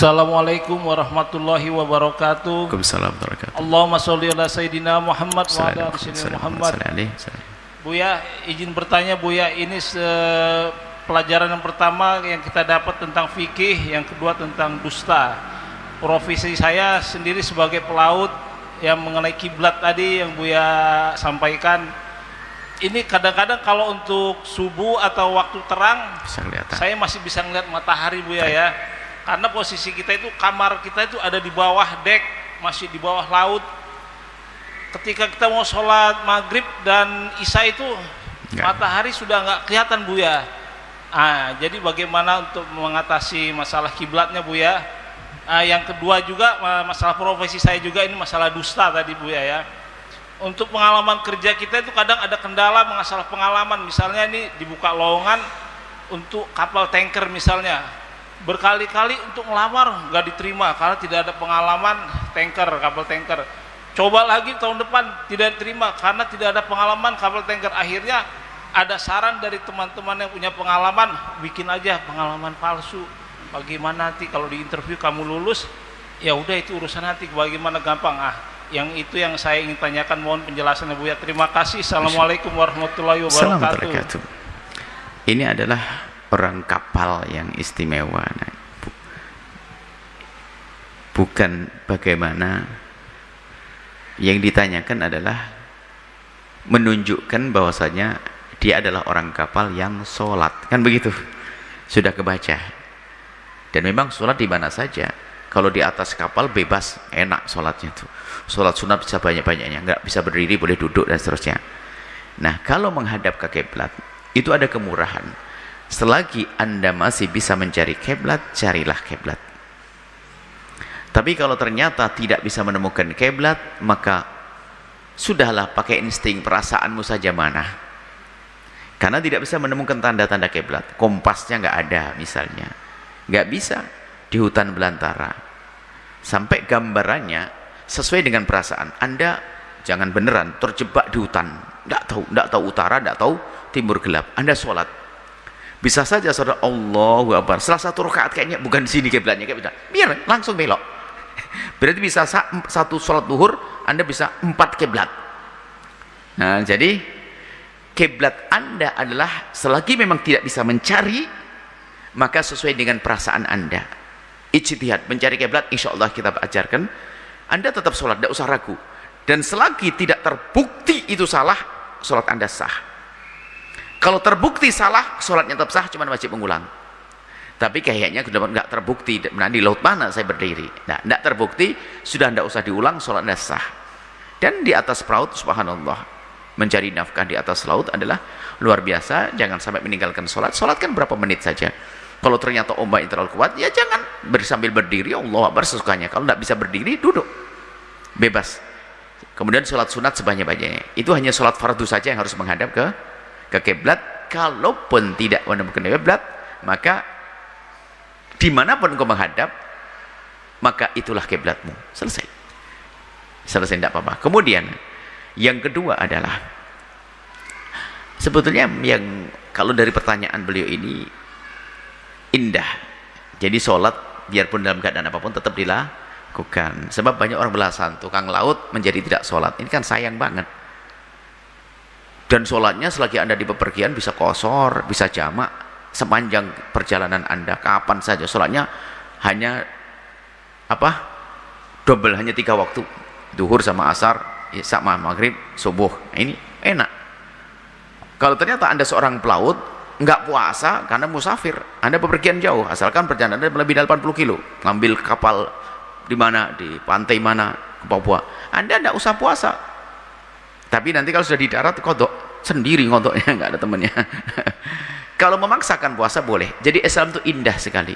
Assalamualaikum warahmatullahi wabarakatuh. Waalaikumsalam warahmatullahi wabarakatuh. Allahumma sholli ala sayyidina Muhammad wa ala ali sayyidina Muhammad. Buya, izin bertanya Buya, ini pelajaran yang pertama yang kita dapat tentang fikih, yang kedua tentang dusta. Profesi saya sendiri sebagai pelaut yang mengenai kiblat tadi yang Buya sampaikan. Ini kadang-kadang kalau untuk subuh atau waktu terang saya masih bisa ngeliat matahari Buya ya. Karena posisi kita itu, kamar kita itu ada di bawah dek, masih di bawah laut. Ketika kita mau sholat maghrib dan isya itu matahari sudah nggak kelihatan Buya. Jadi bagaimana untuk mengatasi masalah kiblatnya Buya? Yang kedua juga masalah profesi saya juga, ini masalah dusta tadi Buya ya. Untuk pengalaman kerja kita itu kadang ada kendala masalah pengalaman. Misalnya ini dibuka lowongan untuk kapal tanker misalnya, berkali-kali untuk ngelamar nggak diterima karena tidak ada pengalaman kapal tanker. Coba lagi tahun depan tidak diterima karena tidak ada pengalaman kapal tanker. Akhirnya ada saran dari teman-teman yang punya pengalaman, bikin aja pengalaman palsu. Bagaimana nanti kalau di interview kamu lulus, ya udah itu urusan nanti, bagaimana gampang. Yang itu yang saya ingin tanyakan, mohon penjelasannya Buya. Terima kasih. Assalamualaikum warahmatullahi wabarakatuh. Ini adalah orang kapal yang istimewa. Bukan bagaimana, yang ditanyakan adalah menunjukkan bahwasanya dia adalah orang kapal yang sholat, kan begitu? Sudah kebaca. Dan memang sholat di mana saja. Kalau di atas kapal bebas, enak sholatnya tuh. Sholat sunat bisa banyak-banyaknya, nggak bisa berdiri, boleh duduk dan seterusnya. Nah, kalau menghadap ke kiblat itu ada kemurahan. Selagi Anda masih bisa mencari kiblat, carilah kiblat. Tapi kalau ternyata tidak bisa menemukan kiblat, maka sudahlah pakai insting perasaanmu saja mana. Karena tidak bisa menemukan tanda-tanda kiblat. Kompasnya nggak ada misalnya. Nggak bisa di hutan belantara. Sampai gambarannya sesuai dengan perasaan. Anda jangan beneran terjebak di hutan. Nggak tahu utara, nggak tahu timur gelap. Anda sholat. Bisa saja saudara, Allahu Akbar, salah satu rakaat kayaknya bukan di sini kiblatnya, biar langsung belok. Berarti bisa satu sholat duhur Anda bisa 4 kiblat. Nah, jadi kiblat Anda adalah selagi memang tidak bisa mencari, maka sesuai dengan perasaan Anda. Ijtihad mencari kiblat, insya Allah kita ajarkan. Anda tetap sholat, tidak usah ragu. Dan selagi tidak terbukti itu salah, sholat Anda sah. Kalau terbukti salah, sholatnya tetap sah, cuma wajib mengulang. Tapi kayaknya nggak terbukti, di laut mana saya berdiri. Nah, nggak terbukti, sudah nggak usah diulang, sholat Anda sah. Dan di atas perahu, subhanallah, mencari nafkah di atas laut adalah luar biasa. Jangan sampai meninggalkan sholat. Sholat kan berapa menit saja. Kalau ternyata ombak yang terlalu kuat, ya jangan sambil berdiri, Allah Akbar sesukanya. Kalau nggak bisa berdiri, duduk. Bebas. Kemudian sholat sunat sebanyak-banyaknya. Itu hanya sholat fardu saja yang harus menghadap ke kiblat. Kalaupun tidak menemukan kiblat, maka dimanapun kau menghadap, maka itulah kiblatmu. Selesai, tidak apa-apa. Kemudian yang kedua adalah, sebetulnya yang kalau dari pertanyaan beliau ini indah. Jadi sholat biarpun dalam keadaan apapun tetap dilakukan. Sebab banyak orang belasan tukang laut menjadi tidak sholat. Ini kan sayang banget. Dan sholatnya selagi Anda di bepergian bisa qashar, bisa jamak sepanjang perjalanan Anda, kapan saja. Sholatnya hanya double, hanya 3 waktu, duhur sama asar, sama maghrib, subuh. Ini enak. Kalau ternyata Anda seorang pelaut nggak puasa karena musafir, Anda bepergian jauh, asalkan perjalanan Anda lebih dari 80 kilo, ngambil kapal di mana, di pantai mana, ke Papua, Anda nggak usah puasa. Tapi nanti kalau sudah di darat, kodok sendiri, kodoknya nggak ada temannya. Kalau memaksakan puasa boleh. Jadi Islam itu indah sekali.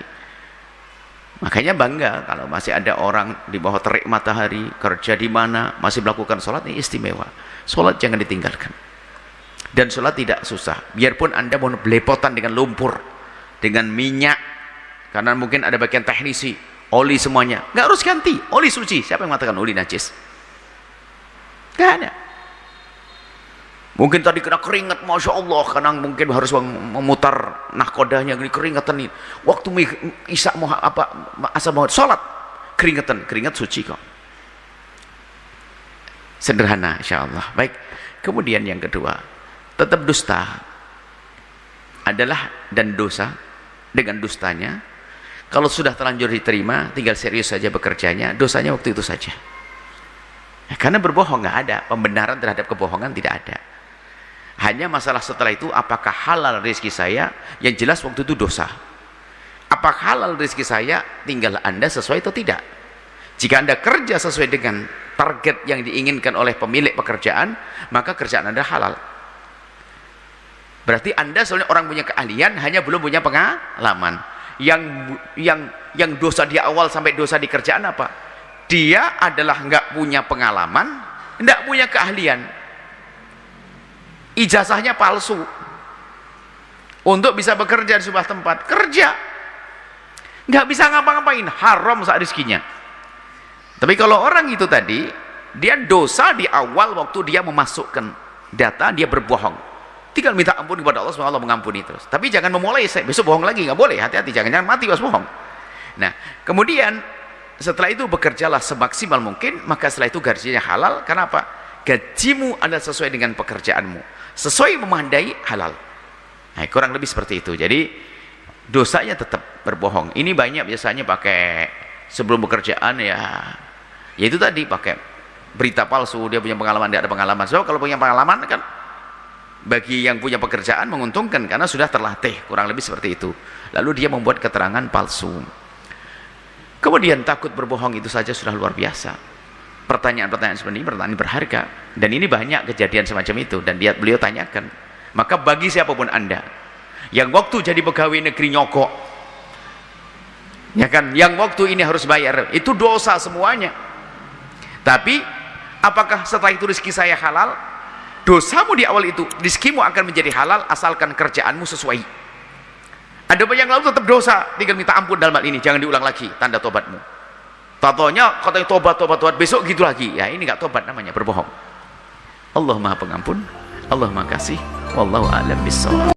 Makanya bangga kalau masih ada orang di bawah terik matahari, kerja di mana, masih melakukan sholat, ini istimewa. Sholat jangan ditinggalkan. Dan sholat tidak susah. Biarpun Anda mau belepotan dengan lumpur, dengan minyak, karena mungkin ada bagian teknisi, oli semuanya, nggak harus ganti. Oli suci. Siapa yang mengatakan oli najis? Nggak ada. Mungkin tadi kena keringat, Masya Allah, karena mungkin harus memutar nahkodahnya, keringetan ini. Waktu Isya asar mau sholat, keringat suci kok. Sederhana, insya Allah. Baik. Kemudian yang kedua, tetap dusta adalah dan dosa dengan dustanya. Kalau sudah terlanjur diterima, tinggal serius saja bekerjanya, dosanya waktu itu saja. Karena berbohong nggak ada, pembenaran terhadap kebohongan tidak ada. Hanya masalah setelah itu, apakah halal rezeki saya? Yang jelas waktu itu dosa. Apakah halal rezeki saya? Tinggal Anda sesuai atau tidak. Jika Anda kerja sesuai dengan target yang diinginkan oleh pemilik pekerjaan, maka kerjaan Anda halal. Berarti Anda soalnya orang punya keahlian, hanya belum punya pengalaman. Yang dosa di awal sampai dosa di kerjaan apa? Dia adalah nggak punya pengalaman, nggak punya keahlian. Ijazahnya palsu untuk bisa bekerja di sebuah tempat, kerja nggak bisa ngapa-ngapain, haram saat rezekinya. Tapi kalau orang itu tadi, dia dosa di awal waktu dia memasukkan data, dia berbohong, tinggal minta ampun kepada Allah, semoga Allah mengampuni terus. Tapi jangan memulai besok bohong lagi, nggak boleh, hati-hati, jangan mati pas bohong. Nah kemudian setelah itu bekerjalah semaksimal mungkin, maka setelah itu gajinya halal. Kenapa? Gajimu adalah sesuai dengan pekerjaanmu, sesuai memandai halal. Nah, kurang lebih seperti itu. Jadi dosanya tetap berbohong. Ini banyak biasanya pakai sebelum pekerjaan ya itu tadi, pakai berita palsu, dia punya pengalaman, dia ada pengalaman. So kalau punya pengalaman kan bagi yang punya pekerjaan menguntungkan karena sudah terlatih, kurang lebih seperti itu. Lalu dia membuat keterangan palsu. Kemudian takut berbohong itu saja sudah luar biasa. Pertanyaan-pertanyaan seperti ini pertanyaan berharga, dan ini banyak kejadian semacam itu, dan beliau tanyakan. Maka bagi siapapun Anda yang waktu jadi pegawai negeri nyokok, ya kan, yang waktu ini harus bayar, itu dosa semuanya. Tapi apakah setelah itu rezeki saya halal? Dosamu di awal itu, rezekimu akan menjadi halal asalkan kerjaanmu sesuai. Ada yang lalu tetap dosa, tinggal minta ampun dalam hal ini, jangan diulang lagi, tanda tobatmu. Tatonya katanya tobat, besok gitu lagi. Ya ini nggak tobat namanya, berbohong. Allah Maha Pengampun, Allah Maha Kasih, wallahu a'lam bishawab.